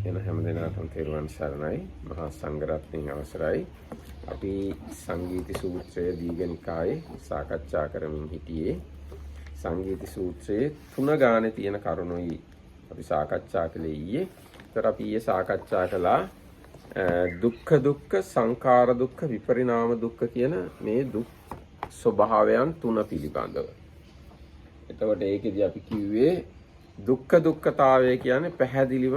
එන හැම දිනකටම තෙරුවන් සරණයි. මහා සංඝරත්නයේ අවසරයි. අපි සංගීති සූත්‍රයේ දීඝනිකායේ සාකච්ඡා කරමින් හිටියේ. සංගීති සූත්‍රයේ 3 ගානේ තියෙන කරුණුයි අපි සාකච්ඡා කළේ ඊයේ. ඒතර අපි ඊයේ සාකච්ඡා කළා දුක්ඛ සංඛාර දුක්ඛ විපරිණාම දුක්ඛ කියන මේ දුක් ස්වභාවයන් 3 පිළිබඳව. එතකොට ඒකෙදි අපි කිව්වේ දුක්ඛතාවය කියන්නේ පැහැදිලිව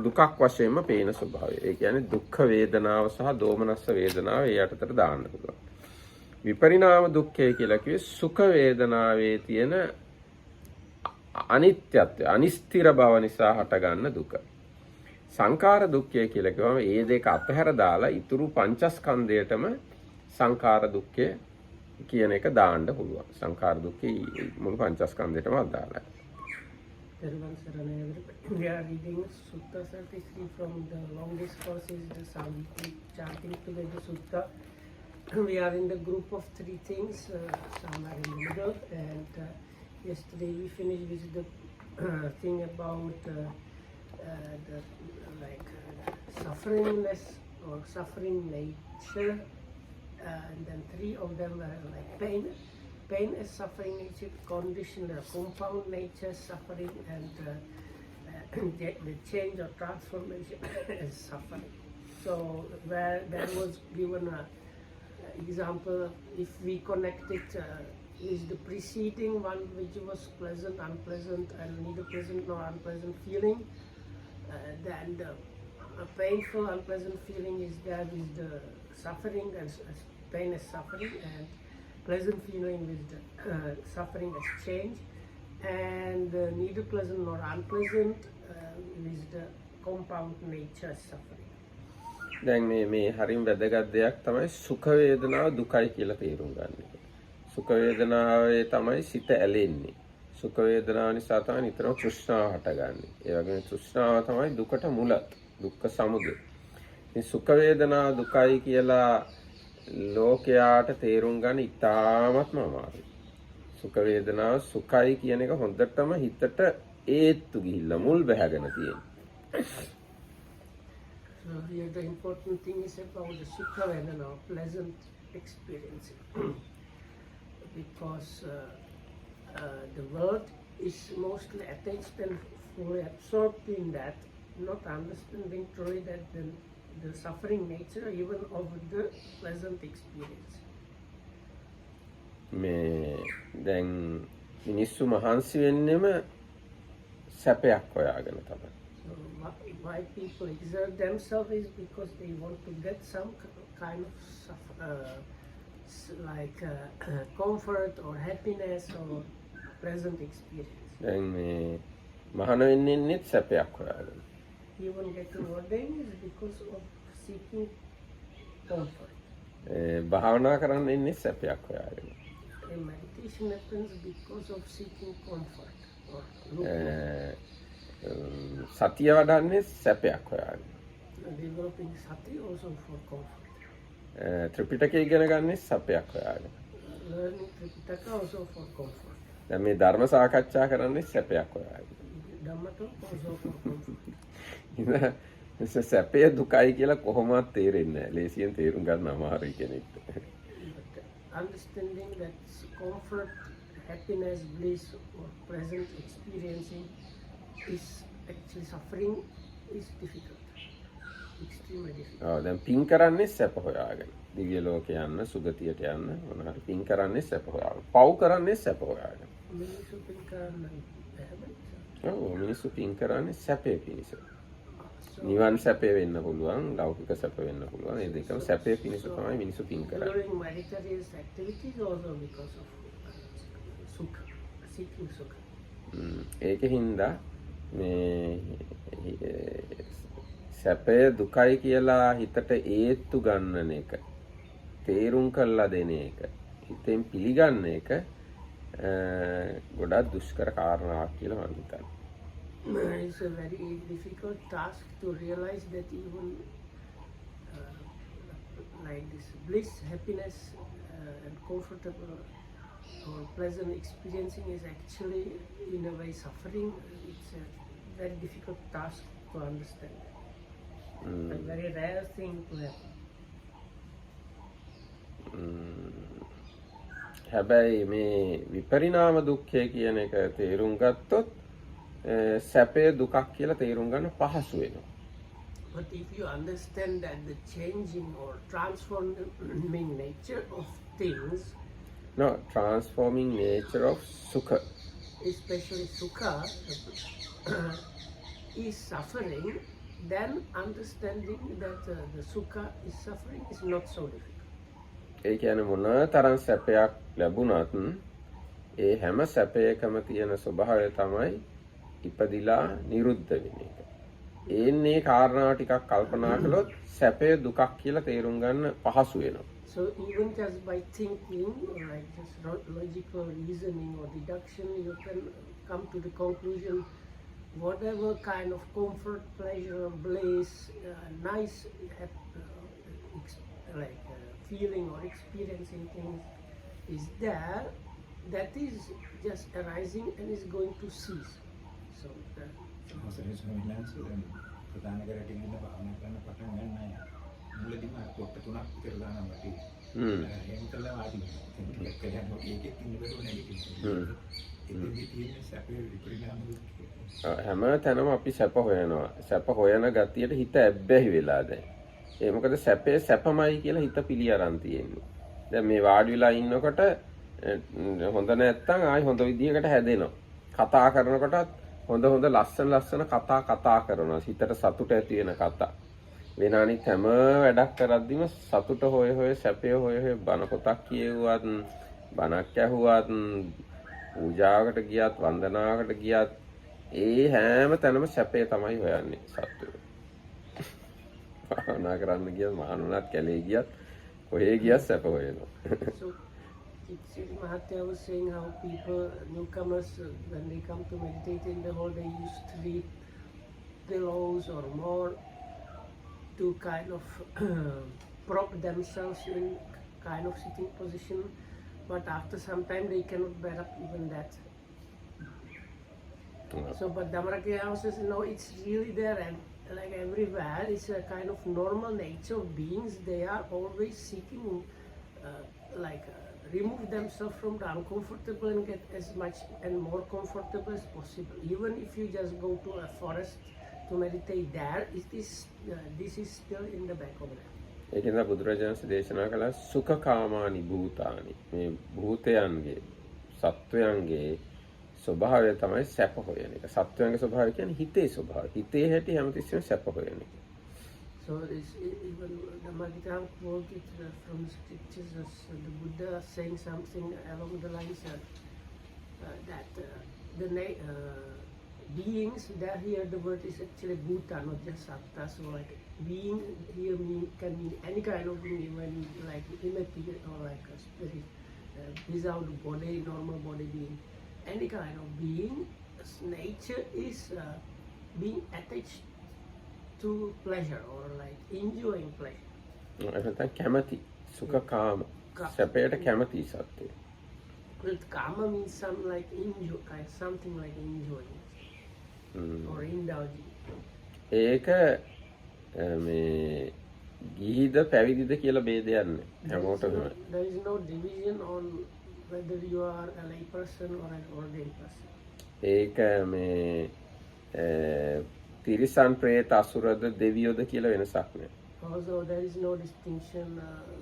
දුකක් වශයෙන්ම පේන ස්වභාවය. ඒ කියන්නේ දුක්ඛ වේදනාව සහ දෝමනස්ස වේදනාව ඒ යටතට දාන්න පුළුවන්. විපරිණාම දුක්ඛය කියලා කිව්වේ සුඛ වේදනාවේ තියෙන අනිත්‍යත්වය, අනිස්තිර බව නිසා හටගන්න දුක. සංඛාර දුක්ඛය කියලා කිව්වම මේ දෙක අතහැර දාලා ඊතුරු පංචස්කන්ධයටම සංඛාර දුක්ඛය කියන එක දාන්න පුළුවන්. සංඛාර දුක්ඛය මුළු පංචස්කන්ධයටම අදාළයි. We are reading Sutta 33 from the longest course is the Sangiti chanting together Sutta. We are in the group of 3 things, some are in the middle, and yesterday we finished with the thing about the sufferingness or suffering nature, and then 3 of them were like pain is suffering nature, conditional, compound nature suffering, and the change or transformation is suffering. So where there was given a example, if we connect it is the preceding one which was pleasant, unpleasant, and neither pleasant nor unpleasant feeling, then the painful, unpleasant feeling is there with the suffering, and pain is suffering, and pleasant feeling with the suffering as change, and neither pleasant nor unpleasant with the compound nature suffering. දැන් මේ හරිම වැදගත් දෙයක් තමයි සුඛ වේදනාව දුකයි කියලා තේරුම් ගන්න එක. සුඛ වේදනාවේ තමයි සිත ඇලෙන්නේ. සුඛ වේදනාව නිසා තමයි නිතරම තෘෂ්ණාව හටගන්නේ. ඒ වගේම තෘෂ්ණාව තමයි දුකට මුල, දුක්ඛ සමුදය. මේ සුඛ වේදනාව දුකයි කියලා ලෝකයාට තේරුම් ගන්න ඉතාමත්ම අමාරුයි. සුඛ වේදනාව සුඛයි කියන එක හොඳටම හිතට ඒත්තු ගිහිල්ලා මුල් බැහැගෙන තියෙනවා. So here the important thing is about the sukha vedana, pleasant experience, because the world is mostly attached and fully absorbed in that, not understanding truly that the suffering nature even of the pleasant experience. මේ දැන් මිනිස්සු මහන්සි වෙන්නේම සැපයක් හොයාගෙන තමයි. So why people exert themselves is because they want to get some kind of comfort or happiness or pleasant experience. දැන් මේ මහාන වෙන්නේ සැපයක් හොයාගෙන. Even getting ordained is because of seeking comfort. භාවනා කරන්න ඉන්නේ සැපයක් හොයාගෙන. And meditation happens because of seeking comfort. සතිය වඩන්නේ සැපයක් හොයාගෙන. Developing sati also for comfort. ත්‍රිපිටකය ඉගෙන ගන්නේ සැපයක් හොයාගෙන. Learning Tripitaka also for comfort. දැන් මේ ධර්ම සාකච්ඡා කරන්නේ සැපයක් හොයාගෙන. Dhamma talk also for comfort. සැපය දුකයි කියලා කොහොමවත් තේරෙන්නේ නැහැ. ලේසියෙන් තේරුම් ගන්න අමාරුයි කෙනෙක්ට. Understanding that comfort, happiness, bliss, or present experiencing is actually suffering is difficult, extremely difficult. දැන් පින් කරන්නේ සැප හොයාගෙන. දිව්‍ය ලෝකේ යන්න, සුගතියට යන්න මොනවාරි පින් කරන්නේ සැප හොයාගෙන. පව් කරන්නේ සැප හොයාගෙන. මිනිස්සු පින් කරන්නේ මිනිස්සු පින් කරන්නේ සැපේ පිණිස. නිවන් සැපේ වෙන්න පුළුවන්, ලෞකික සැප වෙන්න පුළුවන්. මේ දෙකම සැපේ පිණිස තමයි මිනිස්සු පින් කරන්නේ. Doing meritorious activities also because of sukha, seeking sukha. ඒකින්ද මේ සැපය දුකයි කියලා හිතට ඒත්තු ගන්නන එක, තේරුම් කරලා දෙන එක, හිතෙන් පිළිගන්න එක ගොඩක් දුෂ්කර කාරණාවක් කියලා මම හිතනවා. It's a very difficult task to realize that even like this bliss, happiness, and comfortable or pleasant experiencing is actually in a way suffering. It's a very difficult task to understand. A very rare thing to happen. හැබැයි මේ විපරිණාම දුක්ඛය කියන එක තේරුම් ගත්තොත් සැපය දුකක් කියලා තේරුම් ගන්න පහසු වෙනවා. But if you understand that the changing or transforming nature of things, no, transforming nature of sukha, especially sukha, is suffering, then understanding that the sukha is suffering is not so difficult. ඒ කියන්නේ මොන තරම් සැපයක් ලැබුණත් ඒ හැම සැපයකම තියෙන ස්වභාවය තමයි ඉපදිලා නිරුද්ධ වෙන එක. ඒන්නේ කාරණා ටිකක් කල්පනා කළොත් සැපය දුකක් කියලා තේරුම් ගන්න පහසු වෙනවා. So even just by thinking, like just logical reasoning or deduction, you can come to the conclusion whatever kind of comfort, pleasure, bliss, nice feeling or experiencing things is there, that is just arising and is going to cease. So ප්‍රධාන කරට ඉන්න භාවනා කරන පටන් ගන්න අය මුලදීම කොට තුනක් විතර දානවා වටේ. එහෙම කළා ආදි කෙනෙක් කියනවා ඒකෙත් ඉන්න බැරුව නැගිටිනවා. ඉතින් තියෙන සැපේ විපරිණාම හැම තැනම අපි සැප හොයනවා. සැප හොයන ගතියට හිත ඇබ්බැහි වෙලා දැන්. ඒ මොකද සැපේ සැපමයි කියලා හිත පිළි අරන් තියෙන්නේ. දැන් මේ වාඩි වෙලා ඉන්නකොට හොඳ නැත්තම් ආයි හොඳ විදියකට හැදෙනවා. කතා කරනකොටත් හොඳ ලස්සන කතා කරනවා. හිතට සතුට ඇති වෙන කතා. වෙන අනිත් හැම වැඩක් කරද්දිම සතුට හොය සැපේ හොය බණ පොතක් කියවුවත් බණක් ඇහුවත් පූජාවකට ගියත් වන්දනාවකට ගියත් ඒ හැම තැනම සැපේ තමයි හොයන්නේ සත්‍යය. භාවනා කරන්න ගියත් මහානුණත් කැලේ ගියත් කොහේ ගියත් සැප හොයනවා. Mahatya was saying how people, newcomers, when they come to meditate in the hall, they use 3 pillows or more to kind of prop themselves in kind of sitting position. But after some time, they cannot bear up even that. So, but Dhammarakaya says, no, it's really there, and like everywhere, it's a kind of normal nature of beings. They are always seeking, remove themselves from the uncomfortable and get as much and more comfortable as possible. Even if you just go to a forest to meditate there, this is still in the back of them. ඒකෙන්ද බුදුරජාණන් දේශනා කළා සුඛකාමානි භූතානි. මේ භූතයන්ගේ සත්වයන්ගේ ස්වභාවය තමයි සැප හොයන එක. සත්වයන්ගේ ස්වභාවය කියන්නේ හිතේ ස්වභාවය. හිතේ හැටි හැමතිස්සෙම සැප හොයන එක. So even the Magita quoted from scriptures as the Buddha saying something along the lines that the beings, there here the word is actually Bhuta, not just Satta. So like being here can mean any kind of being, even like immaterial or like a spirit, without body, normal body being. Any kind of being, nature is being attached to pleasure or like enjoying pleasure. එහෙනම් කැමැති සුඛකාම සැපයට කැමැති සත්‍යය. But kama means something like enjoying or indulging. ඒක මේ ගිහිද පැවිදිද කියලා ભેදයක් නැහැ. හැමෝටම There is no division on whether you are a lay person or an ordained person. ඒක මේ තිරිසන් ප්‍රේත අසුරද දෙවියෝද කියලා වෙනසක් නැහැ. Also there is no distinction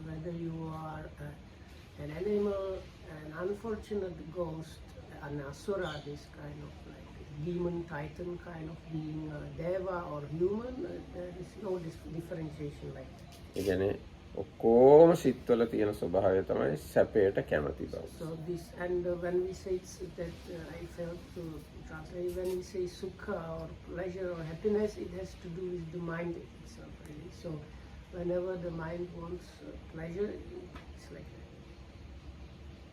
whether you are an animal, an unfortunate ghost, an asura, this kind of like demon, titan kind of being, deva or human. There is no differentiation like that. ඒ කියන්නේ ඔක්කොම සිත්වල තියෙන ස්වභාවය තමයි සැපයට කැමැති බව. So this, and when we say that I failed to translate, when we say sukha or pleasure or happiness, it has to do with the mind itself really. So whenever the mind wants pleasure, it's like that.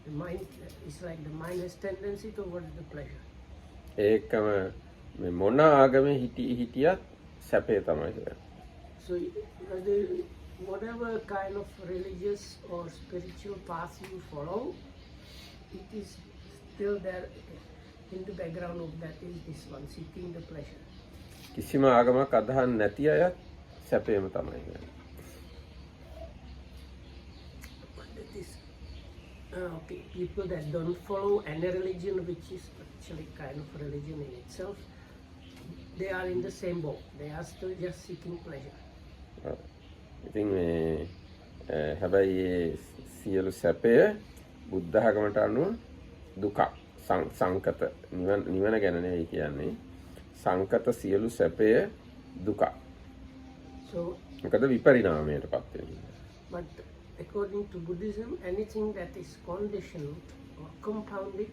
The mind is like the mind has tendency towards the pleasure. ඒකම මේ මොන ආගමේ හිටියත් සැපේ තමයි හොයන්නේ. So whatever kind of religious or spiritual path you follow, it is still there in the background of that is this one, seeking the pleasure. කිසිම ආගමක් අදහන් නැති අය සැපේම තමයි කියන්නේ. That is, okay, people that don't follow any religion, which is actually kind of religion in itself, they are in the same boat. They are still just seeking pleasure. ඉතින් මේ හැබැයි ඒ සියලු සැපය බුද්ධ ධර්මයට අනුව දුක සංකත නිවන ගැන නෙවෙයි කියන්නේ. සංකත සියලු සැපය දුක. So, මොකද විපරිණාමයටපත් වෙනවා. but according to Buddhism, anything that is conditioned or compounded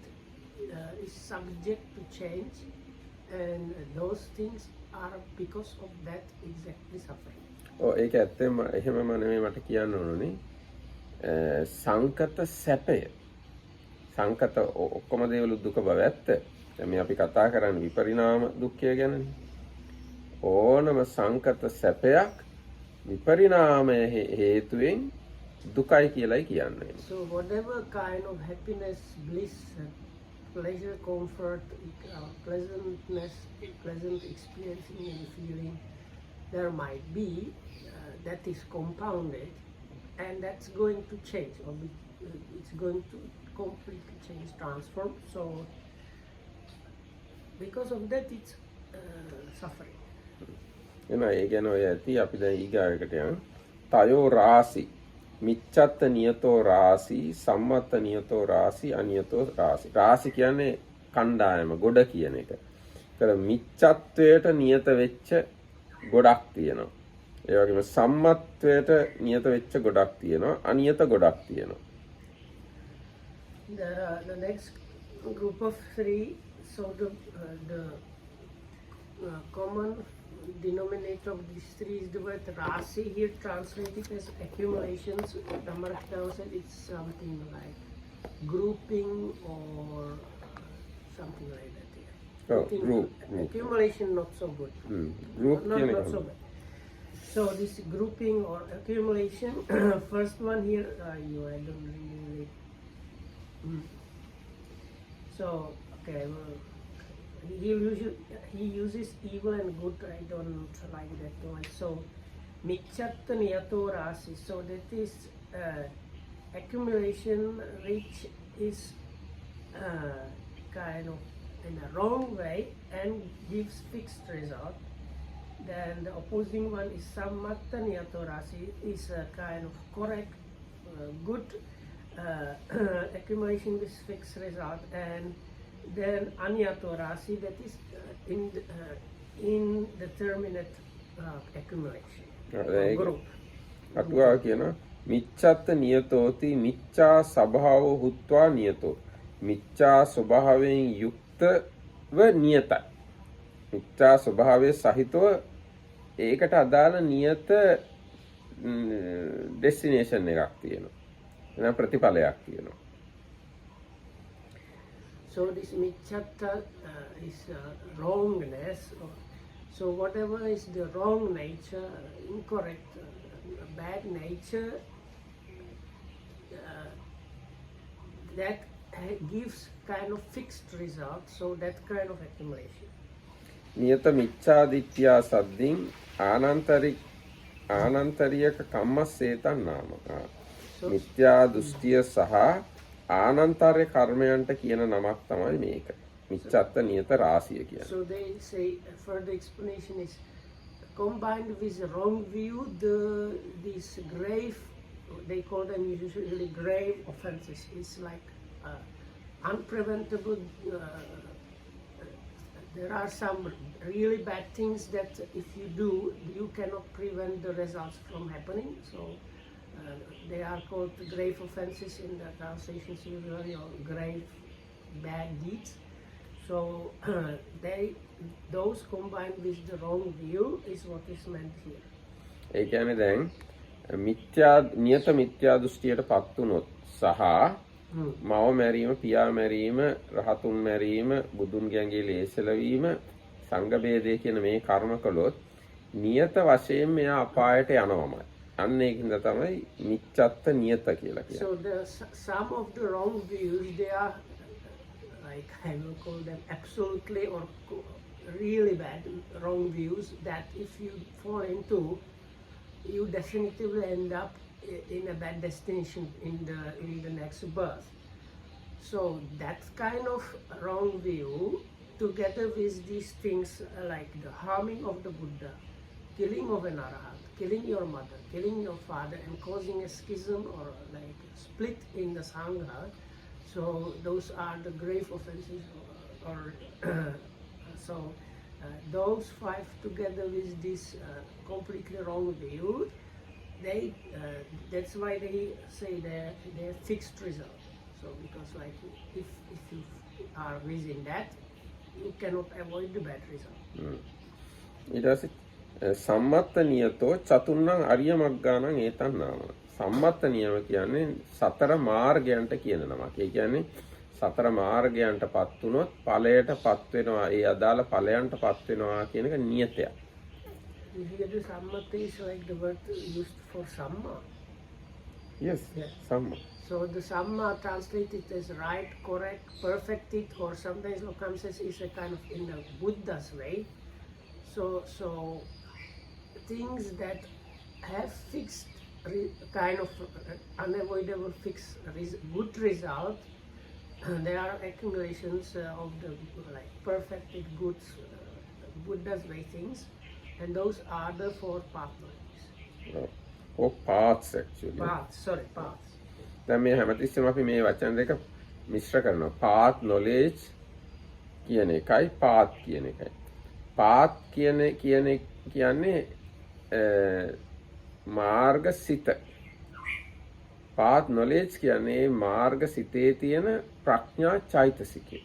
is subject to change, and those things are because of that exactly suffering. ඒක ඇත්තම එහෙමම නෙමෙයි මට කියන්න ඕනේ. සංකත සැපය. සංකත ඔක්කොම දේවල් දුක බව ඇත්ත. දැන් මේ අපි කතා කරන්නේ විපරිණාම දුක්ඛය ගැනනේ. ඕනම සංකත සැපයක් විපරිණාමයේ හේතුවෙන් දුකයි කියලායි කියන්නේ. So whatever kind of happiness, bliss, pleasure, comfort, pleasantness, pleasant experiencing and feeling there might be, that is compounded, and that's going to change, or it's going to completely change, transform. So because of that, it's suffering. එනවා ඒ ගැන ඔය ඇති අපි දැන් ඊගායකට යන තයෝ රාසි මිච්ඡත්ත නියතෝ රාසි සම්මත්ත නියතෝ රාසි අනියතෝ රාසි. රාසි කියන්නේ කණ්ඩායම ගොඩ කියන එක. ඒතර මිච්ඡත්වයට නියත වෙච්ච ගොඩක් තියෙනවා. ඒ වගේම සම්මත්වයට නියත වෙච්ච ගොඩක් තියෙනවා. අනියත ගොඩක් තියෙනවා. The next group of three, so the common denominator of these three is the word rasi, here translated as accumulations. Dhammaratna said it's something like grouping or something like that. Yeah. Oh, group. Accumulation not so good. Group Not so bad. So this grouping or accumulation, first one here, I don't really. So okay, well, he uses evil and good. I don't like that one. So micchatta niyato rasi. So that is accumulation which is kind of in a wrong way and gives fixed result. Then the opposing one is sammatta niyato rasi, is a kind of correct, good accumulation with fixed result, and then aniyato rasi, that is indeterminate accumulation group. අටුවා කියන මිච්ඡත්ත නියතෝති මිච්ඡා ස්වභාව හුත්වා නියතෝ. මිච්ඡා ස්වභාවයෙන් යුක්තව නියතයි. මිච්ඡා ස්වභාවයේ සහිතව ඒකට අදාළ නියත ඩෙස්ටිනේෂන් එකක් තියෙනවා. එන ප්‍රතිඵලයක් තියෙනවා. So this micchatta is wrongness. So whatever is the wrong nature, incorrect, bad nature, that gives kind of fixed result. So that kind of accumulation. නියත මිච්ඡාදිත්‍යා සද්දින් ආනන්තරියක කම්මස්සේතන් නාම. මිත්‍යා දෘෂ්ටිය සහ ආනන්තරය කර්මයන්ට කියන නමක් තමයි මේක. මිච්ඡත්ත නියත රාශිය කියන්නේ. So they say further explanation is combined with the wrong view, these grave, they call them usually grave offenses. It's like unpreventable. There are some really bad things that if you do, you cannot prevent the results from happening. So they are called grave offenses in the translations usually, or grave bad deeds. So those combined with the wrong view is what is meant here. ඒ කියන්නේ දැන් නියත මිත්‍යා දෘෂ්ටියට පත් වුණොත් සහ මව මැරීම, පියා මැරීම, රහතුන් මැරීම, බුදුන්ගේ ලේසලවීම, සංඝ බේදය කියන මේ කර්ම කළොත් නියත වශයෙන් මෙයා අපායට යනවමයි. අන්න ඒකින්ද තමයි මිච්ඡත්ත නියත කියලා කියන්නේ. So some of the wrong views, they are like, I will call them absolutely or really bad wrong views, that if you fall into, you definitively end up in a bad destination in the next birth. So that kind of wrong view, together with these things like the harming of the Buddha, killing of an arhat, killing your mother, killing your father, and causing a schism or like a split in the Sangha, so those are the grave offenses or so those five together with this completely wrong view, they that's why they say they're fixed result. So because like if you are within that, you cannot avoid the bad result. ඊට පස්සේ සම්මත්ත නියතෝ චතුර්ණං අරිය මග්ගාණං ඒතං නාම. සම්මත්ත නියම කියන්නේ සතර මාර්ගයන්ට කියන නමක්. ඒ කියන්නේ සතර මාර්ගයන්ටපත් වුණොත් ඵලයටපත් වෙනවා. ඒ අදාළ ඵලයන්ටපත් වෙනවා කියන එක නියතයක්. Here the sammata is like the word used for samma. Yes. Yeah. සම්ම. So the samma translated as right, correct, perfected, or sometimes Lokam says is a kind of in the Buddha's way. So things that have fixed kind of unavoidable fixed good result, there are accumulations of the like perfected goods, Buddha's way things, and those are the four pathways. Or paths actually. Paths. දැන් මේ හැමතිස්සෙම අපි මේ වචන දෙක මිශ්‍ර කරනවා. path knowledge කියන එකයි path කියන එකයි. path කියන්නේ මාර්ග සිත. path knowledge කියන්නේ මාර්ග සිතේ තියෙන ප්‍රඥා චෛතසිකය.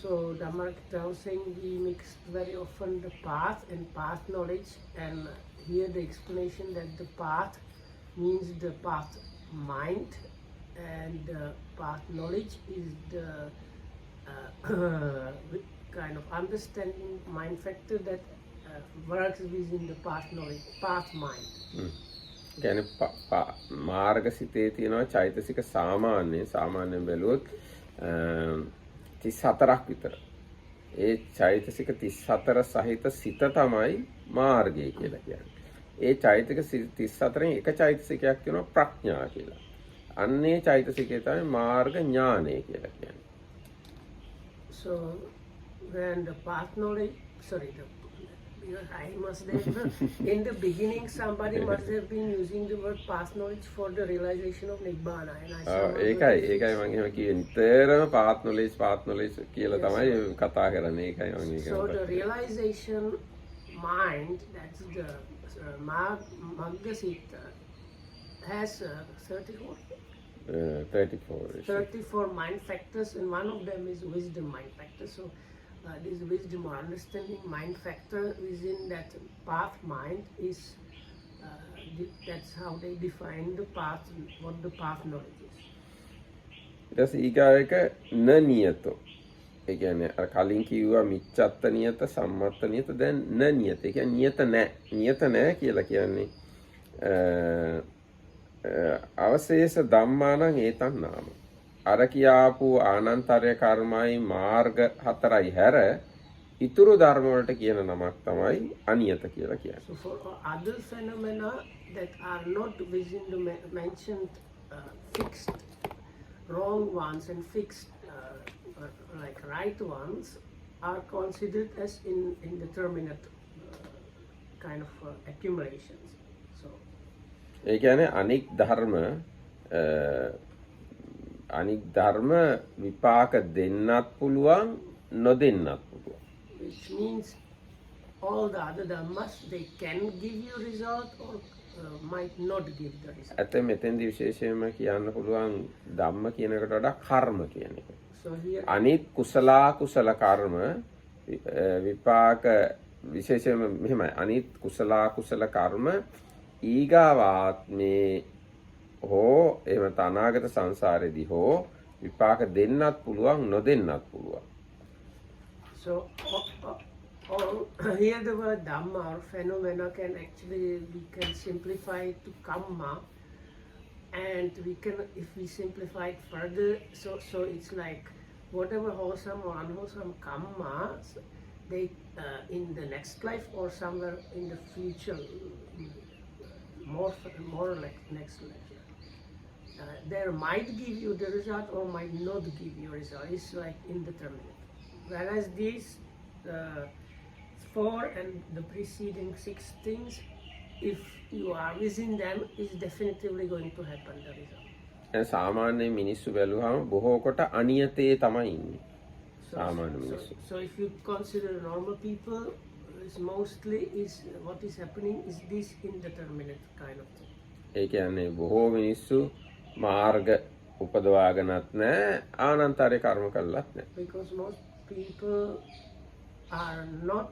So Dhammarakita was saying we mix very often the path and path knowledge, and here the explanation that the path means the path mind, and the path knowledge is the kind of understanding mind factor that works within the path knowledge, path mind. කියන්නේ මාර්ග සිතේ තියෙනවා චෛතසික සාමාන්‍යයෙන් බැලුවොත් 34ක් විතර. ඒ චෛතසික 34 සහිත සිත තමයි මාර්ගය කියලා කියන්නේ. ඒ චෛතසික 34න් එක චෛතසිකයක් තියෙනවා ප්‍රඥා කියලා. අන්නේ චෛතසිකය තමයි මාර්ග ඥානය කියලා කියන්නේ. So when the path knowledge, because I must have, in the beginning somebody must have been using the word path knowledge for the realization of Nibbana, and I saw ඒකයි මම එහෙම කියේ නිතරම path knowledge කියලා තමයි කතා කරන්නේ. ඒකයි මම ඒක. So the realization mind, that's the Magga Sita, has 34 mind factors, and one of them is wisdom mind factor. So this wisdom or understanding mind factor within that path mind is that's how they define the path, what the path knowledge is. ඊට ඊගායක නනියතෝ. ඒ කියන්නේ අර කලින් කිව්වා මිච්ඡත්ත නියත සම්මත්ත නියත දැන් නනියත. ඒ කියන්නේ නියත නැහැ කියලා කියන්නේ අවශේෂ ධම්මානං ඒතං නාම. අර කියාපු ආනන්තරය කර්මයි මාර්ග හතරයි හැර ඉතුරු ධර්ම වලට කියන නමක් තමයි අනියත කියලා කියන්නේ. So for other phenomena that are not within the mentioned fixed wrong ones and fixed like right ones are considered as indeterminate kind of accumulations. So ඒ කියන්නේ අනික් ධර්ම විපාක දෙන්නත් පුළුවන් නොදෙන්නත් පුළුවන්. Which means all the other dhammas, they can give you result or might not give the result. ඇත්තට මෙතෙන්දී විශේෂයෙන්ම කියන්න පුළුවන් ධම්ම කියන එකට වඩා කර්ම කියන එක. So here අනිත් කුසල කර්ම විපාක විශේෂයෙන්ම මෙහෙමයි. අනිත් කුසල කර්ම ඊගාවාත්මේ හෝ එහෙම අනාගත සංසාරෙදී හෝ විපාක දෙන්නත් පුළුවන් නොදෙන්නත් පුළුවන්. So here the word dhamma or phenomena can actually, we can simplify it to kamma, and we can, if we simplify it further, so it's like whatever wholesome or unwholesome kamma, they in the next life or somewhere in the future, more like next life. There might give you the result or might not give you result. It's like indeterminate. Whereas these 4 and the preceding 6 things, if you are within them, is definitively going to happen the result. සාමාන්‍ය මිනිස්සු බැලුවම බොහෝ කොට අනියතේ තමයි ඉන්නේ. සාමාන්‍ය මිනිස්සු. So if you consider normal people, is mostly is what is happening is this indeterminate kind of thing. ඒ කියන්නේ බොහෝ මිනිස්සු මාර්ග උපදවාගෙනත් නැහැ, ආනන්තරේ කර්ම කළත් නැහැ. Because most people are not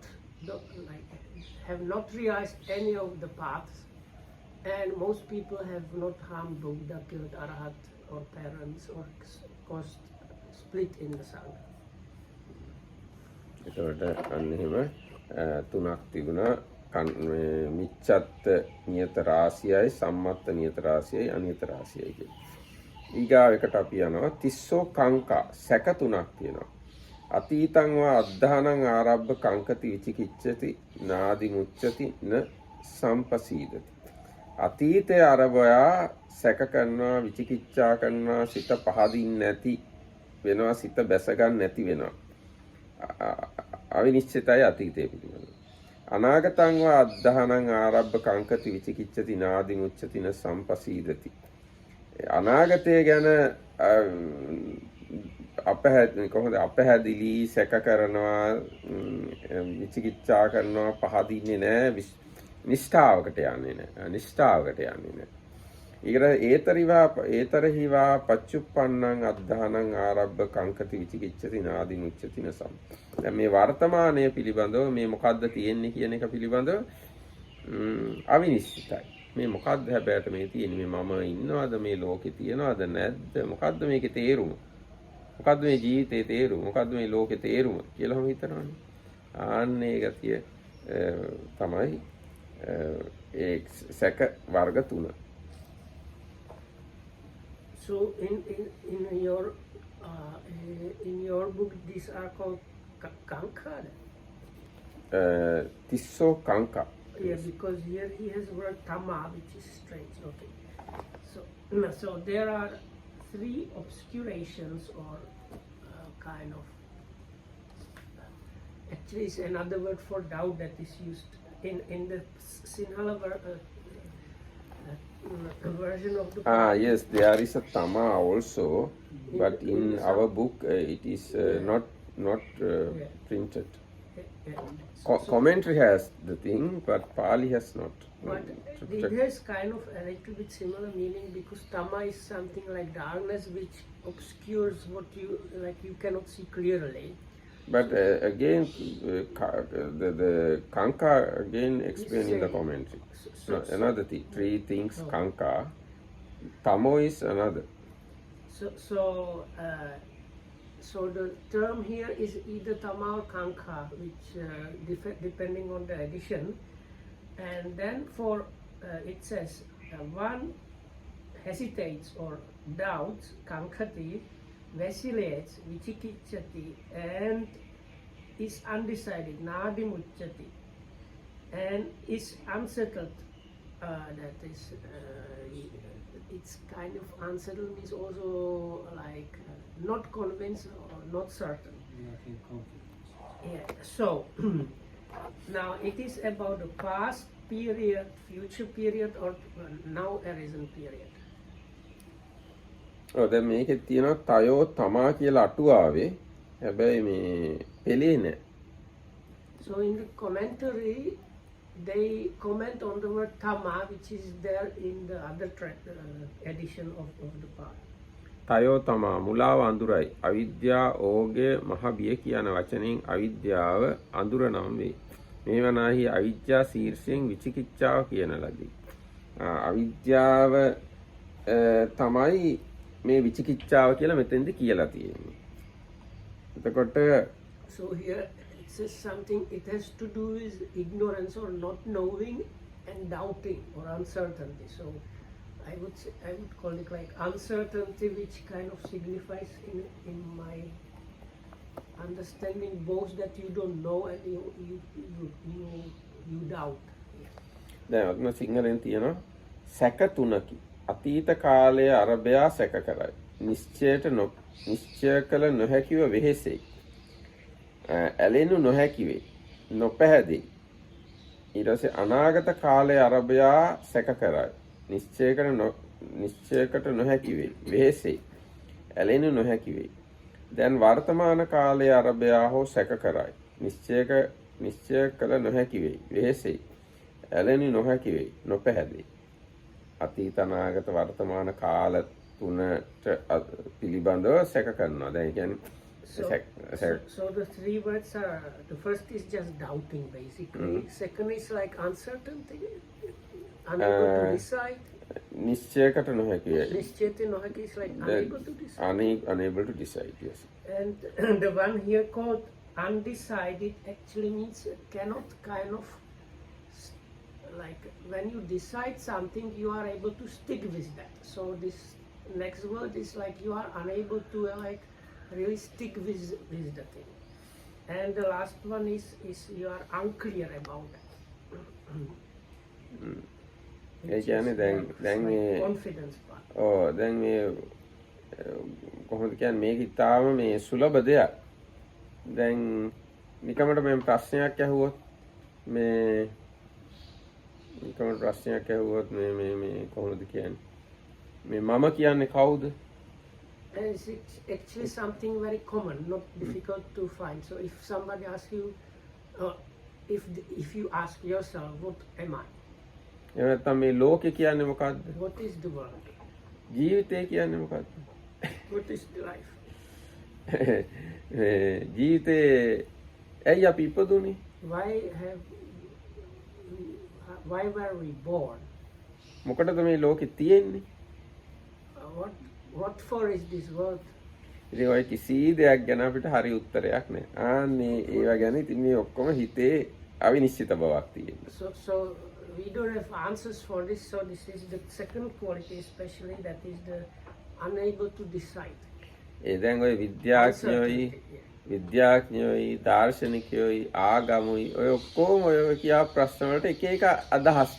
have not realized any of the paths, and most people have not harmed Buddha, killed Arahat or parents or caused split in the Sangha. ඒකට අන්න එහෙම තුනක් තිබුණා. මිච්ඡත් නියත රාශියයි, සම්මත්ත නියත රාශියයි, අනියත රාශියයි කියලා. ඊගාව එකට අපි යනවා තිස්සෝ කංකා සැක තුනක් තියෙනවා. අතීතං වා අද්ධානං ආරබ්බ කංකති විචිකිච්ඡති නාදි මුච්ඡති න සම්පසීදති. අතීතයේ අරබයා සැක කරනවා, විචිකිච්ඡා කරනවා, සිත පහදින්නේ නැති වෙනවා, සිත බැස ගන්න නැති වෙනවා. අවිනිශ්චිතයි අතීතයේ පිළිබඳව. අනාගතං වා අද්ධානං ආරබ්බ කංකති විචිකිච්ඡති නාදි මුච්ඡති න සම්පසීදති. අනාගතය ගැන අපහැදිලි සැක කරනවා, විචිකිච්ඡා කරනවා, පහදින්නේ නැහැ, නිෂ්ඨාවකට යන්නේ නැහැ. ඒතරහිවා පච්චුප්පන්නං අද්ධානං ආරබ්බ කංකති විචිකිච්ඡති නාදි මුච්ඡති න සම්. දැන් මේ වර්තමානයේ පිළිබඳව මේ මොකද්ද තියෙන්නේ කියන එක පිළිබඳව අවිනිශ්චිතයි. මේ මොකද්ද හැබැයිට මේ තියෙන්නේ, මේ මම ඉන්නවද, මේ ලෝකේ තියනවද නැද්ද, මොකද්ද මේකේ තේරුම, මොකද්ද මේ ජීවිතේ තේරුම, මොකද්ද මේ ලෝකේ තේරුම කියලාම හිතනවනේ. ආන්නේ ගතිය තමයි ඒ සැක වර්ග තුන. So in your book, these are called kanka. Tisso kanka. Yeah, because here he has word tama, which is strange. Okay, so there are 3 obscurations or kind of. Actually, it's another word for doubt that is used in the Sinhala version of the. Yes, there is a tama also, but in our book it is not printed. Commentary has the thing, but Pali has not. But it has kind of a little bit similar meaning, because tama is something like darkness which obscures what you cannot see clearly. But again, the kanka again explained in the commentary. Another 3 things kanka. Tamo is another. So the term here is either tama or kanka, which depending on the edition. And then for it says one hesitates or doubts, kankati, vacillates, vichikichati, and is undecided, nadi muchati, and is unsettled. That is, it's kind of unsettled is also like not convinced or not certain. Yeah. So now it is about the past period, future period, or now arisen period. දැන් මේකේ තියෙනවා තයෝ තමා කියලා අටුවාවේ. හැබැයි මේ පෙළේ නැහැ. So in the commentary, they comment on the word tama, which is there in the other edition of the part. තයෝ තමා මුලාව අඳුරයි. අවිද්‍යා ඕගේ මහ බිය කියන වචනෙන් අවිද්‍යාව අඳුර නම් වේ. මේ වනාහි අවිද්‍යා ශීර්ෂයෙන් විචිකිච්ඡාව කියන ලදී. අවිද්‍යාව තමයි මේ විචිකිච්ඡාව කියලා මෙතෙන්ද කියලා තියෙන්නේ. එතකොට So here it says something, it has to do with ignorance or not knowing and doubting or uncertainty. So I would call it like uncertainty, which kind of signifies in my understanding both that you don't know and you doubt. දැන් ඔතන සිංහලෙන් තියෙනවා සැක තුනකි. අතීත කාලයේ අරබයා සැක කරයි. නිශ්චය කළ නොහැකිව වෙහෙසෙයි. ඇලෙනු නොහැකි වේ. නොපැහැදෙයි. ඊට පස්සේ අනාගත කාලයේ අරබයා සැක කරයි. නිශ්චයකට නොහැකි වේ. වෙහෙසෙයි. ඇලෙනු නොහැකි වේ. දැන් වර්තමාන කාලයේ අරබයා හෝ සැක කරයි. නිශ්චය කළ නොහැකි වේ. වෙහෙසෙයි. ඇලෙනු නොහැකි වේ. නොපැහැදෙයි. අතීත අනාගත වර්තමාන කාල තුනට පිළිබඳව සැක කරනවා. දැන් කියන්නේ So the three words are, the first is just doubting basically. Second is like uncertainty, unable to decide. නිශ්චයකට නොහැකි වේ. Nishchete nohaki is like unable to decide. Unable to decide, yes. And the one here called undecided actually means cannot kind of, like when you decide something you are able to stick with that. So this next word is like you are unable to like really stick with the thing. And the last one is you are unclear about that. ඒ කියන්නේ දැන් මේ confidence part. දැන් මේ කොහොමද කියන්නේ මේක ඉතාලම මේ සුලභ දෙයක්. දැන් නිකමට මම ප්‍රශ්නයක් ඇහුවොත් මේ කොහොමද කියන්නේ මේ මම කියන්නේ කවුද? It's actually something very common, not difficult to find. So if somebody asks you, if you ask yourself, what am I? එහෙම නැත්නම් මේ ලෝකේ කියන්නේ මොකද්ද? What is the world? ජීවිතය කියන්නේ මොකද්ද? What is the life? ජීවිතේ ඇයි අපි ඉපදුනේ? Why were we born? මොකටද මේ ලෝකේ තියෙන්නේ? What for is this world? ඉතින් ඔය කිසි දෙයක් ගැන අපිට හරි උත්තරයක් නැහැ. ආන්නේ ඒවා ගැන ඉතින් මේ ඔක්කොම හිතේ අවිනිශ්චිත බවක් තියෙනවා. So we don't have answers for this. So this is the second quality, especially that is the unable to decide. ඒ දැන් ඔය විද්‍යාඥයෝයි දාර්ශනිකයෝයි ආගමෝයි ඔය ඔක්කොම ඔය කියා ප්‍රශ්න වලට එක එක අදහස්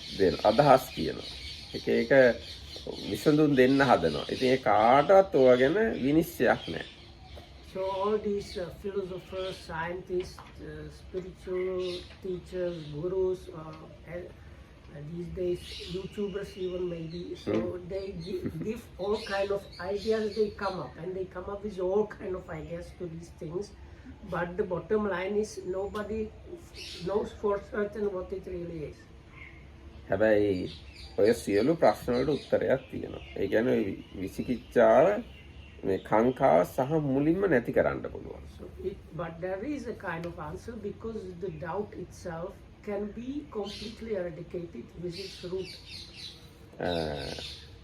කියනවා. එක එක විසඳුම් දෙන්න හදනවා. ඉතින් ඒ කාටවත් ඔය ගැන විනිශ්චයක් නැහැ. So all these philosophers, scientists, spiritual teachers, gurus, these days YouTubers even maybe, so they give all kind of ideas. They come up with all kind of ideas to these things, but the bottom line is nobody knows for certain what it really is. හැබැයි ඔය සියලු ප්‍රශ්න වලට උත්තරයක් තියෙනවා. ඒ කියන්නේ ඔය විචිකිච්ඡාව මේ කාංකාව සහ මුලින්ම නැති කරන්න පුළුවන්. But there is a kind of answer because the doubt itself can be completely eradicated with its root.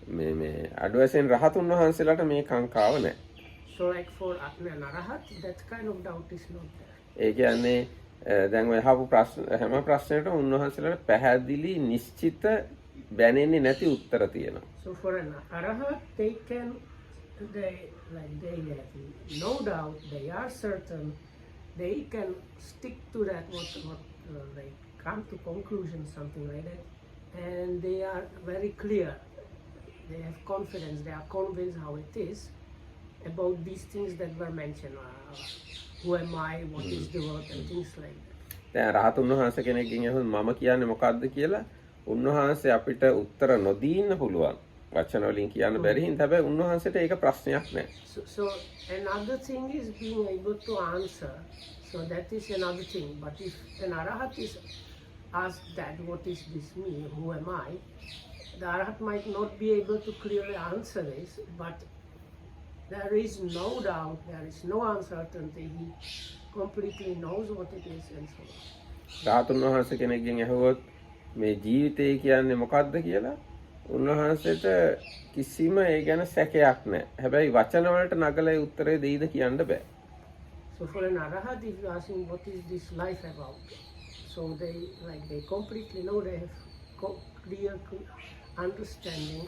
මේ අඩු වශයෙන් රහතුන් වහන්සේලාට මේ කාංකාව නැහැ. So like for an arahat, that kind of doubt is not there. ඒ කියන්නේ දැන් ඔය අහපු ප්‍රශ්න හැම ප්‍රශ්නයකටම උන්වහන්සේලාට පැහැදිලි නිශ්චිත බැනෙන්නේ නැති උත්තර තියෙනවා. So for an arahat, they have no doubt, they are certain, they can stick to that they come to conclusion, something like that, and they are very clear. They have confidence, they are convinced how it is about these things that were mentioned. Who am I, what is the world, and things like that. දැන් රහතුන් වහන්සේ කෙනෙක්ගෙන් අහුවොත් මම කියන්නේ මොකද්ද කියලා උන්වහන්සේ අපිට උත්තර නොදීන්න පුළුවන්. වචන වලින් කියන්න බැරි හින්දා හැබැයි උන්වහන්සේට ඒක ප්‍රශ්නයක් නැහැ. So another thing is being able to answer. So that is another thing. But if an arahat is asked that, what is this me, who am I, the arahat might not be able to clearly answer this, but there is no doubt, there is no uncertainty. He completely knows what it is and so on. රහතුන් වහන්සේ කෙනෙක්ගෙන් අහුවොත් මේ ජීවිතය කියන්නේ මොකක්ද කියලා උන්වහන්සේට කිසිම ඒ ගැන සැකයක් නැහැ. හැබැයි වචන වලට නගලා ඒ උත්තරේ දෙයිද කියන්න බෑ. So for an arahat, if you ask him what is this life about, so they completely know, they have clear understanding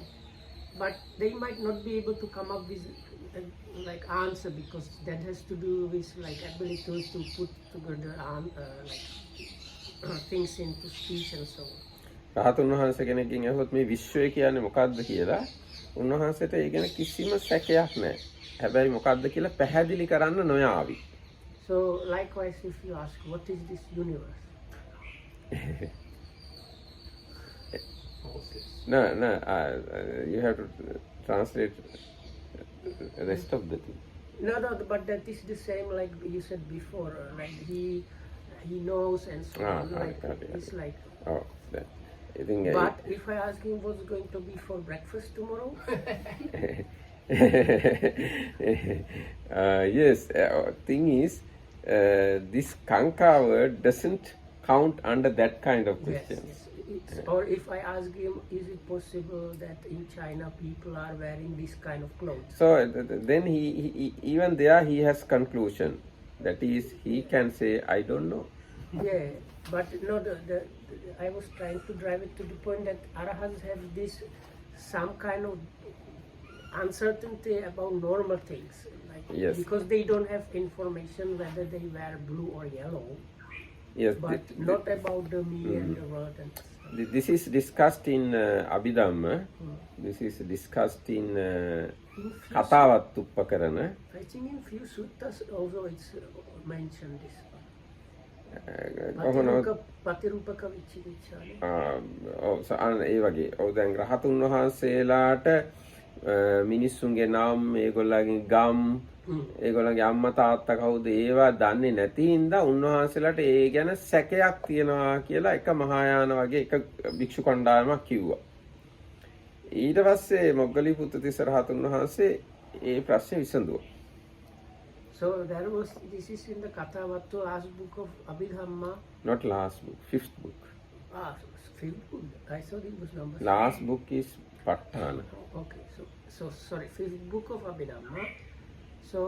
but they might not be able to come up with like answer, because that has to do with like ability to put together like things into speech and so on. රහතුන් වහන්සේ කෙනෙක්ගෙන් අහුවොත් මේ විශ්වය කියන්නේ මොකක්ද කියලා උන්වහන්සේට ඒ ගැන කිසිම සැකයක් නැහැ. හැබැයි මොකක්ද කියලා පැහැදිලි කරන්න නොයාවි. So likewise, if you ask, what is this universe? No, you have to translate the rest of the thing. No, but that is the same like you said before. Like he knows and so on. Like it's like. Oh, that. I think. But if I ask him what's going to be for breakfast tomorrow. Yes. Thing is, this kanka word doesn't count under that kind of question. Yes. Or if I ask him, is it possible that in China people are wearing this kind of clothes? So then he even there he has conclusion. That is, he can say, I don't know. Yeah, but no, I was trying to drive it to the point that arahats have this some kind of uncertainty about normal things, like Yes. because they don't have information whether they wear blue or yellow. Yes, But not about the me and the world and stuff. this is discussed in Abhidhamma. This is discussed in Kathavattupakarana. I think in few suttas also it's mentioned this. Patirupaka vichirichane. ඒ වගේ. ඔව් දැන් රහතුන් වහන්සේලාට මිනිස්සුන්ගේ නම් ඒගොල්ලන්ගේ ගම් ඒගොල්ලන්ගේ අම්මා තාත්තා කවුද ඒවා දන්නේ නැති හින්දා උන්වහන්සේලාට ඒ ගැන සැකයක් තියෙනවා කියලා එක මහායාන වගේ එක භික්ෂු කණ්ඩායමක් කිව්වා. ඊට පස්සේ මොග්ගලීපුත්ත තිස්ස රහතුන් වහන්සේ ඒ ප්‍රශ්නේ විසඳුවා. So this is in the Kathavattu last book of Abhidhamma. Not last book, fifth book. Fifth book. I thought it was number. Last book is Patthana. Okay, so sorry, fifth book of Abhidhamma. So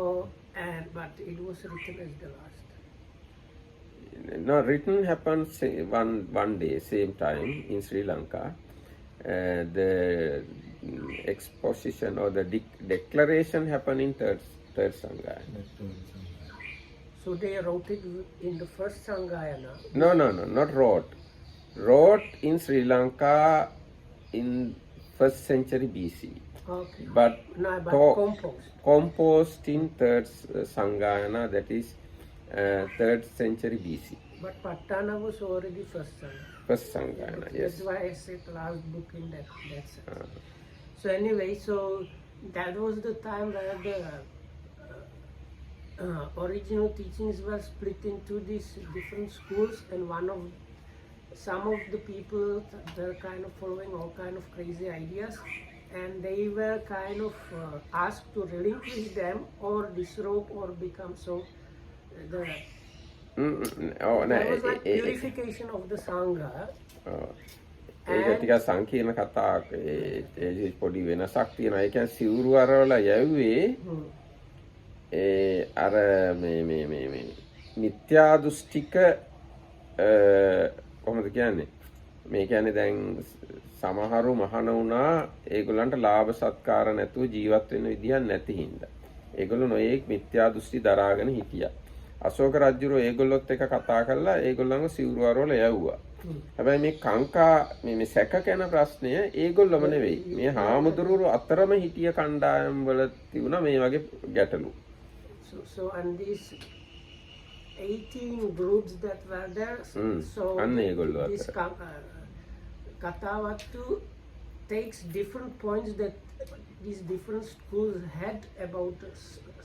but it was written as the last. No, written happens one day, same time in Sri Lanka. The exposition or the declaration happened in third Sangayana. So they wrote it in the first Sangayana. No, not wrote. Wrote in Sri Lanka in 1st century BC. Okay. But composed. Composed in third Sangayana, that is 3rd century BC. But Patthana was already first Sangayana. First Sangayana, yes. That's why I said last book in that sense. So anyway, so that was the time where the original teachings were split into these different schools, and some of the people were kind of following all kind of crazy ideas, and they were kind of asked to relinquish them or disrobe or become so. There was like purification of the Sangha. ඒක ටිකක් සංකීර්ණ කතාවක්. ඒ පොඩි වෙනසක් තියෙනවා. ඒ කියන්නේ සිවුරු අරවල යව්වේ අර මේ මිත්‍යා දෘෂ්ටික කොහොමද කියන්නේ? මේ කියන්නේ දැන් සමහරු මහාන වුණා ඒගොල්ලන්ට ලාභ සත්කාර නැතුව ජීවත් වෙන්න විදියක් නැති හින්දා. ඒගොල්ලෝ නොයේක් මිත්‍යා දෘෂ්ටි දරාගෙන හිටියා. අශෝක රජුරෝ ඒගොල්ලොත් එක කතා කරලා ඒගොල්ලන්ව සිවුරු අරවල යවුවා. හැබැයි මේ කාංකා මේ සැක කරන ප්‍රශ්නය ඒගොල්ලොම නෙවෙයි. මේ හාමුදුරුවෝ අතරම හිටිය කණ්ඩායම් වල තිබුණා මේ වගේ ගැටලු. So and these 18 groups that were there. So this Kathavattu takes different points that these different schools had about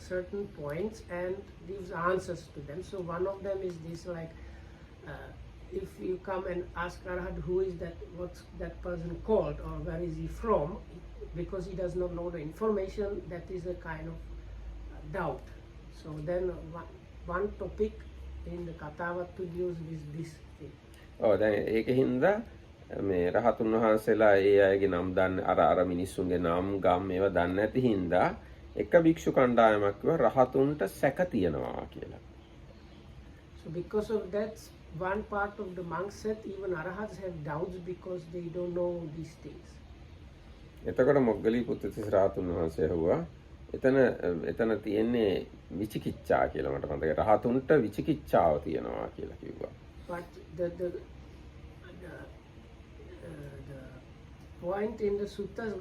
certain points and gives answers to them. So one of them is this, like if you come and ask Arahat who is that, what's that person called or where is he from, because he does not know the information, that is a kind of doubt. So then one topic in the Kathavattu deals with this thing. දැන් ඒක හින්දා මේ රහතුන් වහන්සේලා ඒ අයගේ නම් දන්නේ අර මිනිස්සුන්ගේ නම් ගම් ඒවා දන්නේ නැති හින්දා එක භික්ෂු කණ්ඩායමක් කිව්වා රහතුන්ට සැක තියනවා කියලා. So because of that, one part of the monks said even arahats have doubts because they don't know these things. එතකොට මොග්ගලී පුත්තිස්ස රහතුන් වහන්සේ ඇහුවා එතන තියෙන්නේ විචිකිච්ඡා කියලා මට මතකයි. රහතුන්ට විචිකිච්ඡාව තියෙනවා කියලා කිව්වා. But the point in the suttas,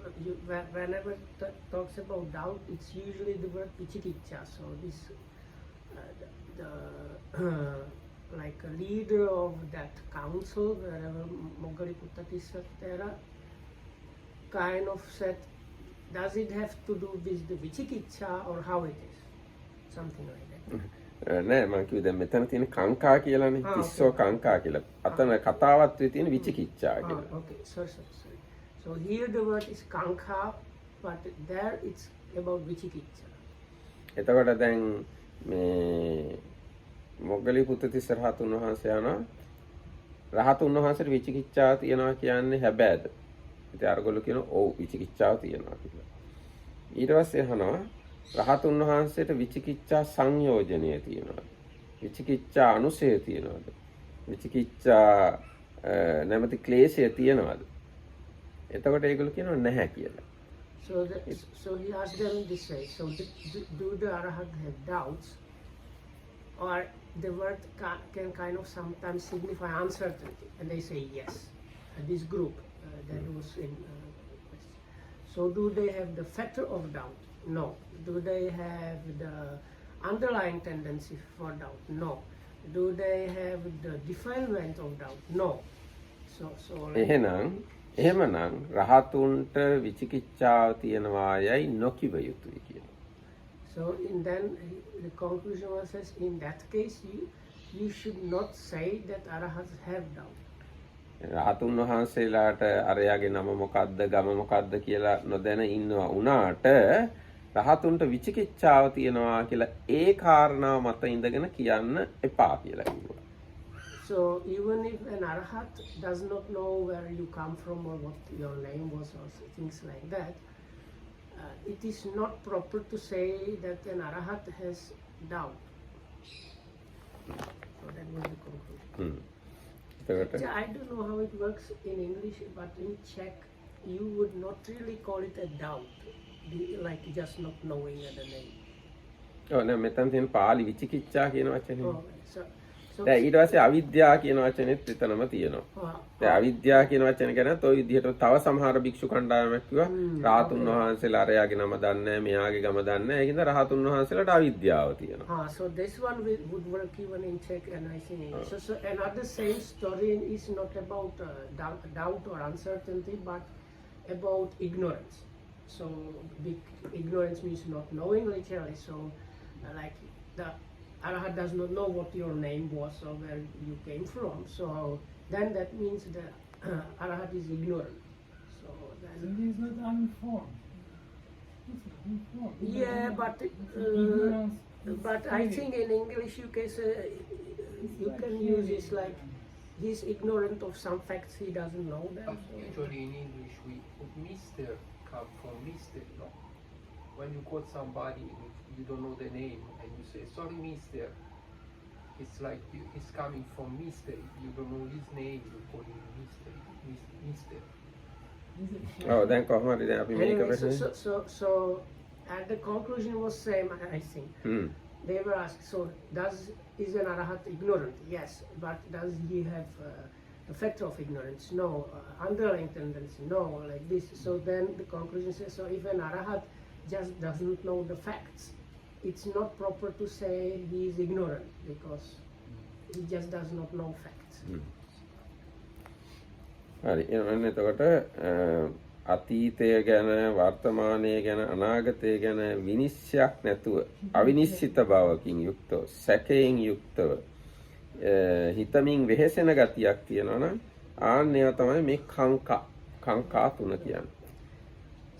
whenever it talks about doubt, it's usually the word vichikicha. So this, like a leader of that council, wherever Moggaliputta Tissatthera, kind of said, does it have to do with the vichikicha or how it is? Something like that. නෑ මම කිව්වේ දැන් මෙතන තියෙන කාංකා කියලානේ. තිස්සෝ කාංකා කියලා. අතන කතාවත් තියෙන විචිකිච්ඡා කියලා. Okay, sorry. So here the word is kankha, but there it's about vichikicha. එතකොට දැන් මේ මොග්ගලී පුත්තිස්ස රහතුන් වහන්සේ යනවා රහතුන් වහන්සේට විචිකිච්ඡාව තියනවා කියන්නේ හැබෑද? ඉතින් අරගොල්ලෝ කියනවා ඔව් විචිකිච්ඡාව තියනවා කියලා. ඊට පස්සේ අහනවා රහතුන් වහන්සේට විචිකිච්ඡා සංයෝජනය තියනවාද? විචිකිච්ඡා අනුසය තියනවාද? විචිකිච්ඡා නැමැති ක්ලේශය තියනවාද? එතකොට ඒගොල්ලෝ කියනවා නැහැ කියලා. So he asked them this way. So do the Arhat have doubts, or the word can kind of sometimes signify uncertainty, and they say yes. This group that was in. So do they have the factor of doubt? No. Do they have the underlying tendency for doubt? No. Do they have the defilement of doubt? No. So එහෙමනම් රහතුන්ට විචිකිච්ඡාව තියනවායයි නොකිව යුතුයි කියලා. So then the conclusion was says in that case you should not say that arahats have doubt. රහතුන් වහන්සේලාට අරයාගේ නම මොකද්ද ගම මොකද්ද කියලා නොදැන ඉන්නවා උනාට රහතුන්ට විචිකිච්ඡාව තියනවා කියලා ඒ කාරණාව මත ඉඳගෙන කියන්න එපා කියලා කිව්වා. So even if an arahat does not know where you come from or what your name was or things like that, it is not proper to say that an arahat has doubt. So that was the conclusion. I don't know how it works in English, but in Czech you would not really call it a doubt, like just not knowing the name. නෑ මෙතන තියෙන පාලි විචිකිච්ඡා කියන වචනේ. So දැන් ඊට පස්සේ අවිද්‍යාව කියන වචනේත් එතනම තියෙනවා. දැන් අවිද්‍යාව කියන වචනේ ගැනත් ওই විදිහට තව සමහර භික්ෂු කණ්ඩායමක් කිව්වා රහතුන් වහන්සේලා අරයාගේ නම දන්නේ නැහැ, මෙයාගේ ගම දන්නේ නැහැ. ඒකින්ද රහතුන් වහන්සේලාට අවිද්‍යාව තියෙනවා. So this one would work even in Czech and I think English. So another same story is not about doubt or uncertainty, but about ignorance. So big ignorance means not knowing literally. So like the Arahat does not know what your name was or where you came from. So then that means the Arahat is ignorant. So then he is not uninformed. Yeah, but I think in English you can use this like he's ignorant of some facts he doesn't know them. Usually in English we put Mr. come from Mr. No. When you quote somebody you don't know the name and you say sorry Mr. It's like it's coming from Mr. You don't know his name, you call him Mr. දැන් කොහොමද දැන් අපි මේක Anyway, ප්‍රශ්නේ so and the conclusion was same I think. They were asked, so is an arahat ignorant? Yes, but does he have the factor of ignorance? No. Underlying tendency? No. Like this. So then the conclusion says, so if an arahat just doesn't know the facts, it's not proper to say he is ignorant because he just does not know facts. හරි එන්න එතකොට අතීතය ගැන වර්තමානය ගැන අනාගතය ගැන විනිශ්චයක් නැතුව අවිනිශ්චිත බවකින් යුක්තව සැකයෙන් යුක්තව හිතමින් වෙහෙසෙන ගතියක් තියෙනවා නම් ආන්නේව තමයි මේ කාංකා තුන කියන්නේ.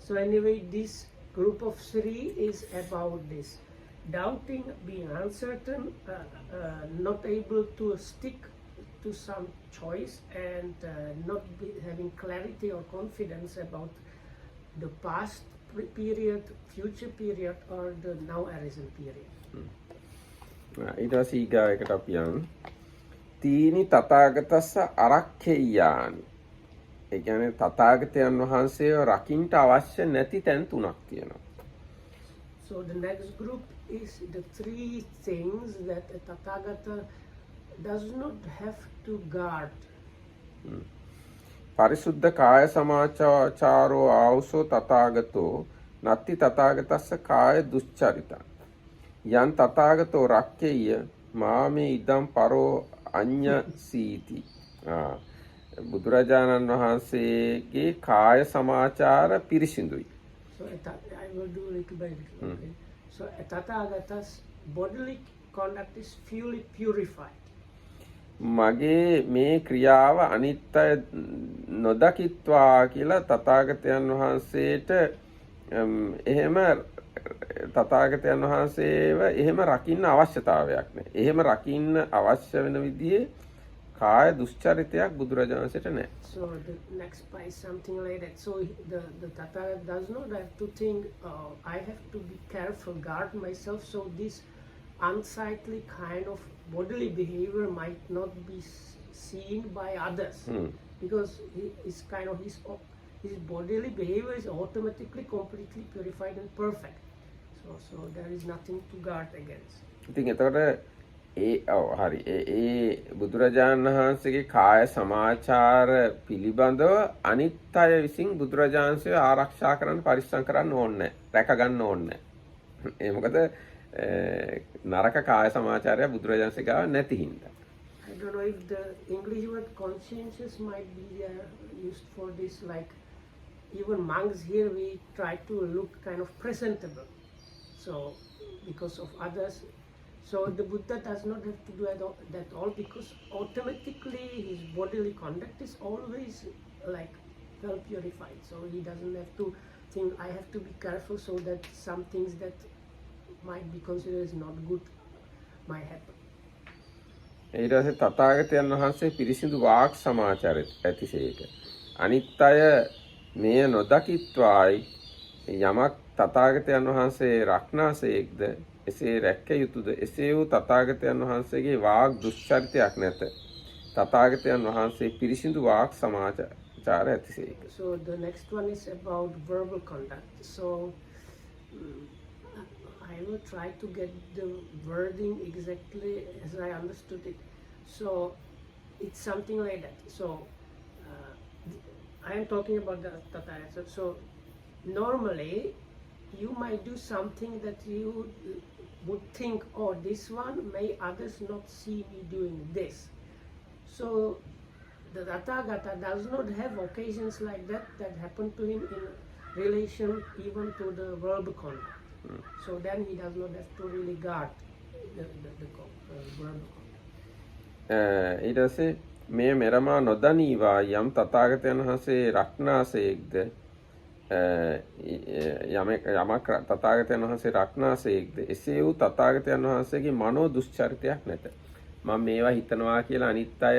So anyway, this group of three is about this. Doubting, being uncertain, not able to stick to some choice and not having clarity or confidence about the past period, future period or the now arisen period. ඊට පස්සේ ඊගායකට අපි යන් තීනි තථාගතස්ස අරක්ඛේයානි ඒ කියන්නේ තථාගතයන් වහන්සේව රකින්න අවශ්‍ය නැති තැන් තුනක් තියෙනවා. So the next group is the three things that a Tathagata does not have to guard. පරිසුද්ධ කාය සමාචාරෝ ආවුසෝ තථාගතෝ නත්ති තථාගතස්ස කාය දුස්චරිතං යන් තථාගතෝ රක්කේය මාමේ ඉදම් පරෝ අඤ්ඤ සීති. බුදුරජාණන් වහන්සේගේ කාය සමාචාර පිරිසිදුයි. So I will do little by little. Okay? So a Tathagata's bodily conduct is fully purified. මගේ මේ ක්‍රියාව අනිත් අය නොදකිත්වා කියලා තථාගතයන් වහන්සේට එහෙම තථාගතයන් වහන්සේව එහෙම රකින්න අවශ්‍යතාවයක් නැහැ. එහෙම රකින්න අවශ්‍ය වෙන විදිහේ කාය දුස්චරිතයක් බුදුරජාණන්සේට නැහැ. So the next part is something like that. So the Tathagata does not have to think, I have to be careful, guard myself, so this unsightly kind of bodily behavior might not be seen by others. Because his bodily behavior is automatically completely purified and perfect. So there is nothing to guard against. ඉතින් එතකොට හරි ඒ බුදුරජාණන් වහන්සේගේ කාය සමාචාර පිළිබඳව අනිත් අය විසින් බුදුරජාණන්සේ ආරක්ෂා කරන්න පරිස්සම් කරන්න ඕනේ නැහැ. රැක ගන්න ඕනේ නැහැ. ඒ මොකද නරක කාය සමාචාරය බුදුරජාණන්සේ ගාව නැති හින්දා. I don't know if the English word conscientious might be used for this, like even monks here we try to look kind of presentable. So because of others, so the Buddha does not have to do that all because automatically his bodily conduct is always like well purified. So he doesn't have to think I have to be careful so that some things that might be considered as not good might happen. ඊට පස්සේ තථාගතයන් වහන්සේ පිරිසිදු වාක් සමාචාරය ඇතිසේක. අනිත් අය මෙය නොදකිත්වායි යමක් තථාගතයන් වහන්සේ රක්නාසේක්ද එසේ රැක්ක යුතුද එසේ වූ තථාගතයන් වහන්සේගේ වාග් දුස්චරිතයක් නැත. තථාගතයන් වහන්සේ පිරිසිදු වාක් සමාචාර ඇතිසේක. So the next one is about verbal conduct. So I will try to get the wording exactly as I understood it. So it's something like that. So I am talking about the Tathagata. So normally you might do something that you would think, oh, this one may others not see me doing this. So the Tathagata does not have occasions like that happen to him in relation even to the verbal conduct. So then he does not have to really guard the verbal conduct. ඊට පස්සේ මේ මෙරමා නොදනීවා යම් තථාගතයන් වහන්සේ රක්නාසේක්ද යමක් තථාගතයන් වහන්සේ රක්නාසේක්ද එසේ වූ තථාගතයන් වහන්සේගේ මනෝ දුස්චරිතයක් නැත. මම මේවා හිතනවා කියලා අනිත් අය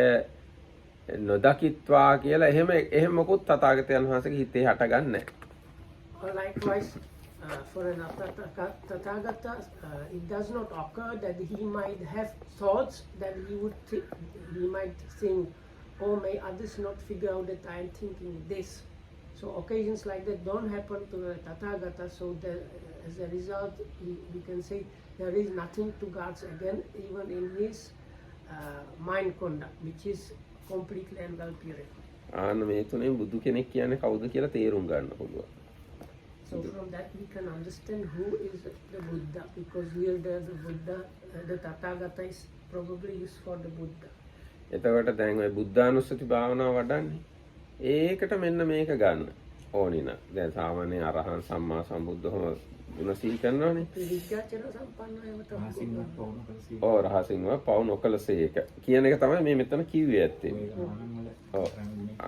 නොදකිත්වා කියලා එහෙම මොකුත් තථාගතයන් වහන්සේගේ හිතේ හටගන්නේ නැහැ. Likewise, for an Tathagata, it does not occur that he might have thoughts that he might think, oh, may others not figure out that I am thinking this. So occasions like that don't happen to the Tathagata. So as a result, we can say there is nothing to guard again, even in his mind conduct, which is completely and well purified. මේ තුනෙන් බුදු කෙනෙක් කියන්නේ කවුද කියලා තේරුම් ගන්න පුළුවන්. So from that we can understand who is the Buddha, because here the Buddha, the Tathagata is probably used for the Buddha. එතකොට දැන් ඔය බුද්ධානුස්සති භාවනාව වඩන්නේ ඒකට මෙන්න මේක ගන්න ඕනේ නා. දැන් සාමාන්‍ය අරහන් සම්මා සම්බුද්ධවම ගුණ සිහි කරනවානේ. විද්‍යාචර සම්පන්නයව තමයි. ඔව් රහසින්ව පව නොකලසේක කියන එක තමයි මේ මෙතන කිව්වේ ඇත්තේ. ඔව්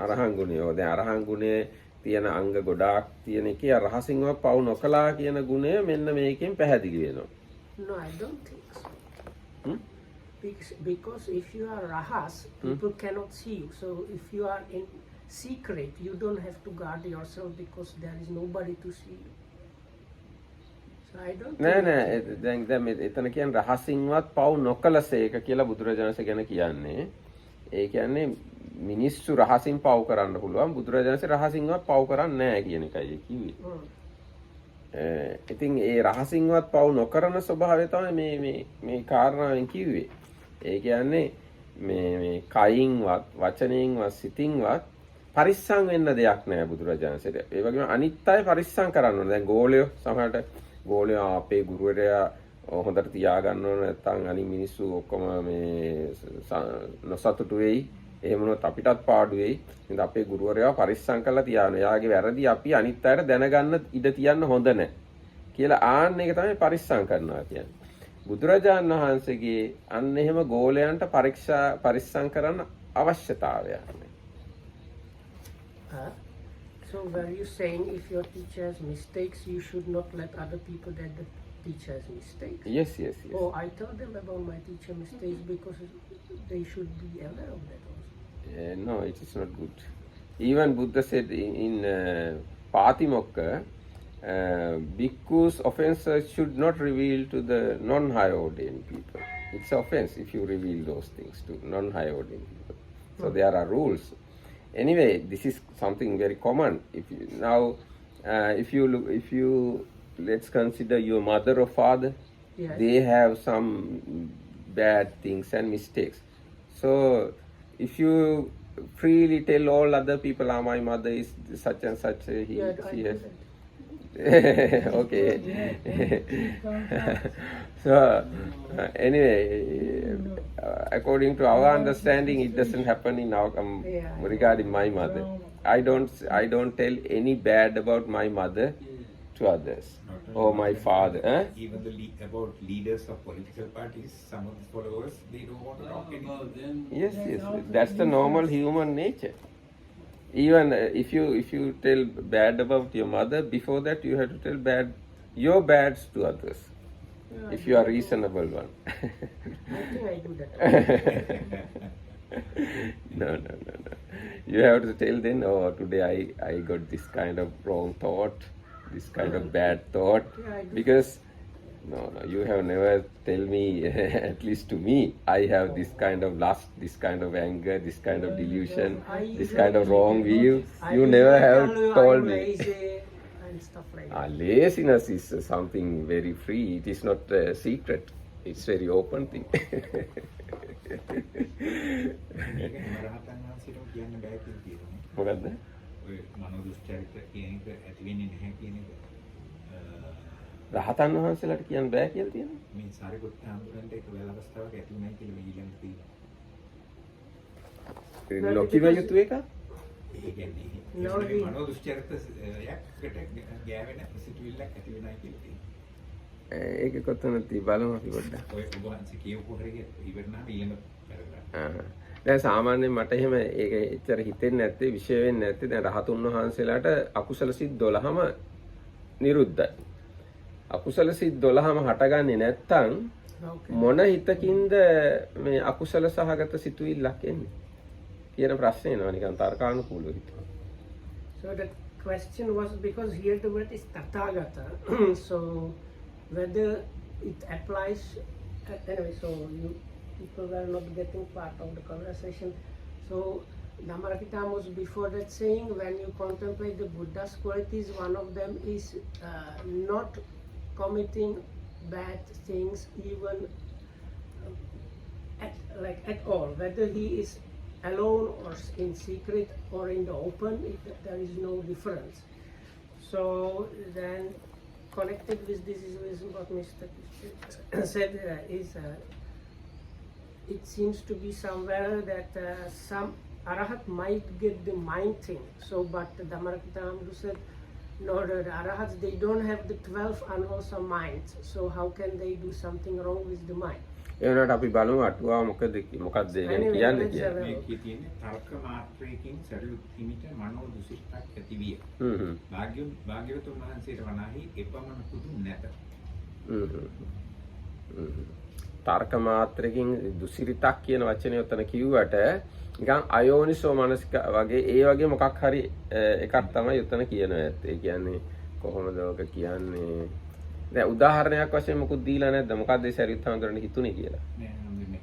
අරහන් ගුණය. ඔව් දැන් අරහන් ගුණයේ තියෙන අංග ගොඩාක් තියෙන එකේ රහසින්ව පව නොකලා කියන ගුණය මෙන්න මේකෙන් පැහැදිලි වෙනවා. No, I don't think so. Because if you are rahas, people cannot see you. So if you are in secret, you don't have to guard yourself because there is nobody to see you. So I don't නෑ දැන් එතන කියන්නේ රහසින්වත් පව නොකලසේක කියලා බුදුරජාණන්සේ ගැන කියන්නේ. ඒ කියන්නේ මිනිස්සු රහසින් පව් කරන්න පුළුවන් බුදුරජාණන්සේ රහසින්වත් පව් කරන්නේ නැහැ කියන එකයි කිව්වේ. ඉතින් ඒ රහසින්වත් පව් නොකරන ස්වභාවය තමයි මේ කාරණාවෙන් කිව්වේ. ඒ කියන්නේ මේ කයින්වත් වචනයෙන්වත් සිතින්වත් පරිස්සම් වෙන්න දෙයක් නැහැ බුදුරජාණන්සේට. ඒ වගේම අනිත් අය පරිස්සම් කරන්න ඕනේ. දැන් ගෝලයෝ සමහරට ගෝලයෝ අපේ ගුරුවරයා හොඳට තියාගන්න ඕන නැත්නම් අනිත් මිනිස්සු ඔක්කොම මේ නොසතුටු වෙයි. එහෙම වුණොත් අපිටත් පාඩු වෙයි. ඉතින් අපේ ගුරුවරයා පරිස්සම් කරලා තියාන. එයාගේ වැරදි අපි අනිත් අයට දැනගන්න ඉඩ තියන්න හොඳ නැහැ. කියලා ආන්න එක තමයි පරිස්සම් කරනවා කියන්නේ. බුදුරජාණන් වහන්සේගේ අන්න එහෙම ගෝලයන්ට පරිස්සම් කරන්න අවශ්‍යතාවයක් නැහැ. So were you saying if your teacher has mistakes, you should not let other people that the teacher has mistakes? Yes. Oh, I told them about my teacher mistakes because they should be aware of that also. No, it is not good. Even Buddha said in Patimokka, bhikkhus offenses should not reveal to the non-high ordained people. It's offense if you reveal those things to non-high ordained people. So there are rules. Anyway, this is something very common. If you let's consider your mother or father, Yes. they have some bad things and mistakes. So if you freely tell all other people, my mother is such and such, she has. Okay. So anyway, according to our understanding, it doesn't happen in our regarding my mother. I don't tell any bad about my mother to others or my father. Even about leaders of political parties, some of the followers, they don't want to talk about them. Yes. That's the normal human nature. Even if you tell bad about your mother, before that you have to tell your bads to others. If you are reasonable one. I think I do that. No. You have to tell them, oh, today I got this kind of wrong thought, this kind of bad thought. Yeah, I do. Because no, you have never tell me, at least to me, I have this kind of lust, this kind of anger, this kind of delusion, this kind of wrong view. You never have told me. And stuff like that. Laziness is something very free. It is not a secret. It's very open thing. මේක මරහතන් වහන්සේට කියන්න බෑ කියලා කියනවා. මොකද්ද? ඔය මනෝදුස්චරිත කියන එක ඇති වෙන්නේ නැහැ කියන එක. රහතන් වහන්සේලාට කියන්න බෑ කියලා තියෙනවා. මේ සාරිපුත්ත හාමුදුරන්ට ඒක වෙල අවස්ථාවක් ඇති වුණයි කියලා මේ ඊළඟ තියෙනවා. ලෝකිව යුතු එක? ඒ කියන්නේ මනෝදුස්චරිතයකට ගෑවෙන සිතුවිල්ලක් ඇති වෙනයි කියලා තියෙනවා. ඒක කොතනද බලමු අපි පොඩ්ඩක්. ඔය ඔබ වහන්සේ කියවපු හරිය ඉවරනාම ඊළඟ පැරග්‍රාෆ්. දැන් සාමාන්‍යයෙන් මට එහෙම ඒක එච්චර හිතෙන්නේ නැත්තේ විශේෂ වෙන්නේ නැත්තේ දැන් රහතුන් වහන්සේලාට අකුසල සිත් 12ම නිරුද්ධයි. අකුසල සිත් 12ම හටගන්නේ නැත්තම් මොන හිතකින්ද මේ අකුසල සහගත සිතුවිල්ලක් එන්නේ කියන ප්‍රශ්නේ එනවා නිකන් තර්කානුකූලව හිතුවා. So the question was because here the word is tathagata. So whether it applies anyway, so you people were not getting part of the conversation. So Dhammarakita was before that saying when you contemplate the Buddha's qualities, one of them is not committing bad things even at all, whether he is alone or in secret or in the open, there is no difference. So then connected with this is what Mr. said it seems to be somewhere that some Arahat might get the mind thing. So but Dhammarakita said no, the Arahats, they don't have the 12 unwholesome minds. So how can they do something wrong with the mind? ඒ වුණාට අපි බලමු අටුවා මොකද කියන්නේ කියන්නේ. මේකේ තියෙන තර්ක මාත්‍රයකින් සරියුත් හිමිට මනෝ දුසිතක් ඇති විය. භාග්‍යවතුන් වහන්සේට වනාහි එපමණ පුදු නැත. තර්ක මාත්‍රකින් දුසිරිතක් කියන වචනේ උතන කිව්වට නිකන් අයෝනිසෝ මනසික වගේ ඒ වගේ මොකක් හරි එකක් තමයි උතන කියනවා ඇත්තේ. ඒ කියන්නේ කොහොමද ඔක කියන්නේ? දැන් උදාහරණයක් වශයෙන් මොකුත් දීලා නැද්ද? මොකක්ද ඒ සරියුත් හාමුදුරනේ හිතුනේ කියලා? නෑ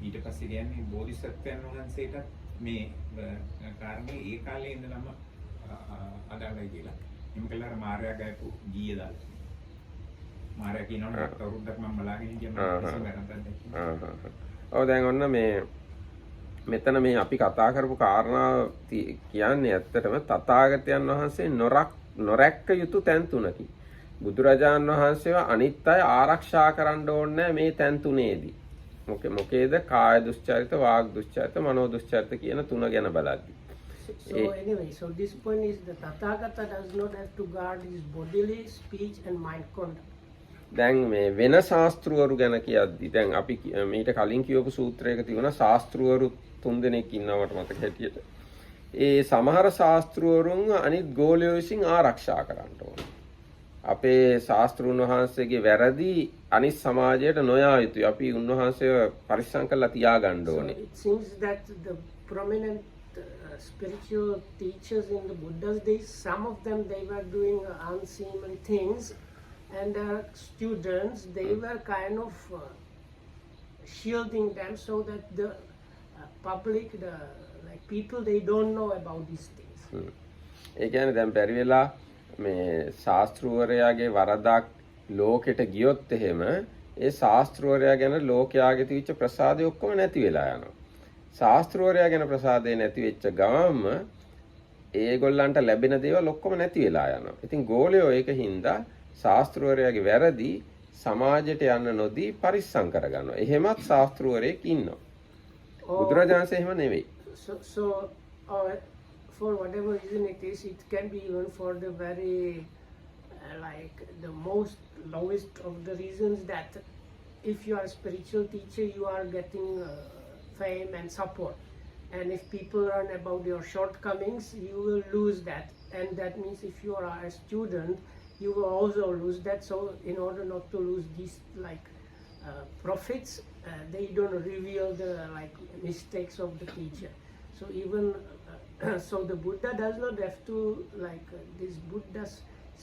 ඊට පස්සේ කියන්නේ බෝධිසත්වයන් වහන්සේට මේ කාරණේ ඒ කාලේ ඉඳලම අදාළයි කියලා. එම් කළා අර මාර්යා ගායපු ගීය දාලා. මාර්යා කියනවනේ කවුරුද්දක් මම බලාගෙන හිටියා මම කිසිම වැරද්දක් දැක්කේ. ඔව් දැන් ඔන්න මේ මෙතන මේ අපි කතා කරපු කාරණාව කියන්නේ ඇත්තටම තථාගතයන් වහන්සේ නොරැක්ක යුතු තැන් තුනකි. බුදුරජාණන් වහන්සේව අනිත් අය ආරක්ෂා කරන්න ඕනේ මේ තැන් තුනේදී. මොකේද කාය දුස්චරිත, වාග් දුස්චරිත, මනෝ දුස්චරිත කියන තුන ගැන බලද්දී. So anyway, so this point is the Tathagata does not have to guard his bodily, speech and mind conduct. දැන් මේ වෙන ශාස්ත්‍රවරු ගැන කියද්දි දැන් අපි මීට කලින් කියවපු සූත්‍රයක තිබුණා ශාස්ත්‍රවරු 3 දෙනෙක් ඉන්නවට මතක හැටියට. ඒ සමහර ශාස්ත්‍රවරුන් අනිත් ගෝලයෝ විසින් ආරක්ෂා කරන්න ඕනේ. අපේ ශාස්ත්‍රුන් වහන්සේගේ වැරදි අනිත් සමාජයට නොයා යුතුයි. අපි උන්වහන්සේව පරිස්සම් කරලා තියාගන්න ඕනේ. So it seems that the prominent spiritual teachers in the Buddha's days, some of them they were doing unseemly things, and students they were kind of shielding them so that the public, the like people, they don't know about these things. ඒ කියන්නේ දැන් බැරි වෙලා මේ ශාස්ත්‍රවරයාගේ වරදක් ලෝකෙට ගියොත් එහෙම ඒ ශාස්ත්‍රවරයා ගැන ලෝකයාගේ තිබිච්ච ප්‍රසාදය ඔක්කොම නැති වෙලා යනවා. ශාස්ත්‍රවරයා ගැන ප්‍රසාදේ නැති වෙච්ච ගමන්ම ඒගොල්ලන්ට ලැබෙන දේවල් ඔක්කොම නැති වෙලා යනවා. ඉතින් ගෝලයෝ ඒකින්දා ශාස්ත්‍රවරයාගේ වැරදි සමාජයට යන්න නොදී පරිස්සම් කරගන්නවා. එහෙමත් ශාස්ත්‍රවරයෙක් ඉන්නවා. බුදුරජාණන්සේ එහෙම නෙවෙයි. So for whatever reason it is, it can be even for the very like the most lowest of the reasons that if you are a spiritual teacher, you are getting fame and support, and if people learn about your shortcomings, you will lose that, and that means if you are a student, you will also lose that. So in order not to lose these like profits, they don't reveal the like mistakes of the teacher. So even so the Buddha does not have to like these Buddha's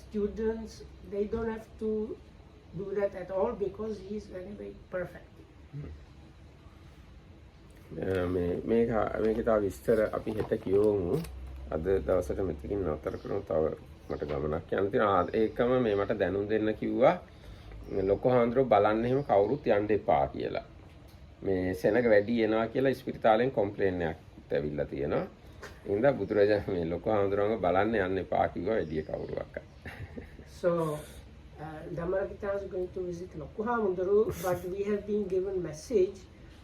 students, they don't have to do that at all because he is anyway perfect. මේක තව විස්තර අපි හෙට කියවමු. අද දවසට මෙතකින් නතර කරමු. තව මට ගමනක් යන්න තියෙනවා. ඒකම මේ මට දැනුම් දෙන්න කිව්වා. ලොකු හාමුදුරුවෝ බලන්න එහෙම කවුරුත් යන්න එපා කියලා. මේ සෙනග වැඩි එනවා කියලා ඉස්පිරිතාලෙන් කම්ප්ලේන් එකක් ඇවිල්ලා තියෙනවා. ඉතින් බුදුරජාණන් මේ ලොකු හාමුදුරුවන්ව බලන්න යන්න එපා කිව්වා වැඩි කවුරුවක්. So Dhammarakita is going to visit Loku Hamunduru, but we have been given message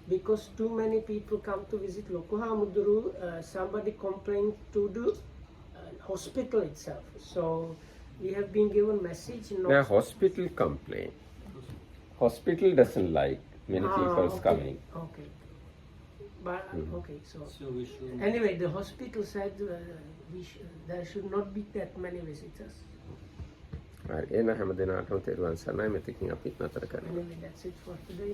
because too many people come to visit Loku Hamunduru. Somebody complained to the hospital itself. So we have been given message. Now hospital complain. Hospital doesn't like many people coming. Okay. But okay, so we should anyway, the hospital said there should not be that many visitors. Right. එන හැම දිනකටම තෙරුවන් සරණයි මෙතකින් අපිත් නතර කරනවා. Anyway, that's it for today.